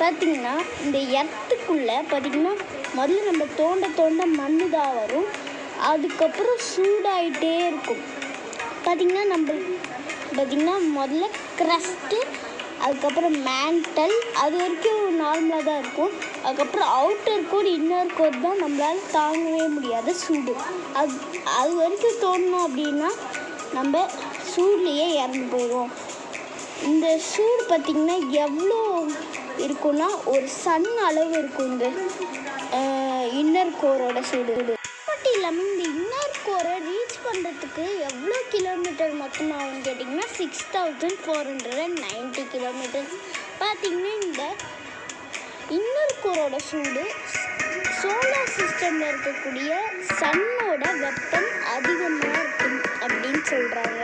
பார்த்திங்கன்னா இந்த எர்த்துக்குள்ளே பார்த்திங்கன்னா முதல்ல நம்ம தோண்ட மண் தான் வரும். அதுக்கப்புறம் சூடாகிட்டே இருக்கும். பார்த்திங்கன்னா முதல்ல க்ரஸ்ட்டு, அதுக்கப்புறம் மேண்டல், அது வரைக்கும் நார்மலாக தான் இருக்கும். அதுக்கப்புறம் அவுட்டர் கோர் இன்னர் கோர் தான் நம்மளால் தாங்கவே முடியாத சூடு. அது வரைக்கும் தோணணும் அப்படின்னா நம்ம சூட்லேயே இறந்து போயிடுவோம். இந்த சூடு பார்த்திங்கன்னா எவ்வளோ இருக்குன்னா ஒரு சன் அளவு இருக்கும் இந்த இன்னர் கோரோட சூடு. மட்டும் இல்லாமல் இந்த இன்னர் கோரை ரீச் பண்ணுறதுக்கு எவ்வளோ கிலோமீட்டர் மொத்தமாகும்னு கேட்டிங்கன்னா 6490 கிலோமீட்டர்ஸ். பார்த்திங்கன்னா இந்த இன்னர் கோரோட சூடு சோலார் சிஸ்டமில் இருக்கக்கூடிய சன்னோட வெப்பம் அதிகமாக இருக்கும் அப்படின்னு சொல்கிறாங்க.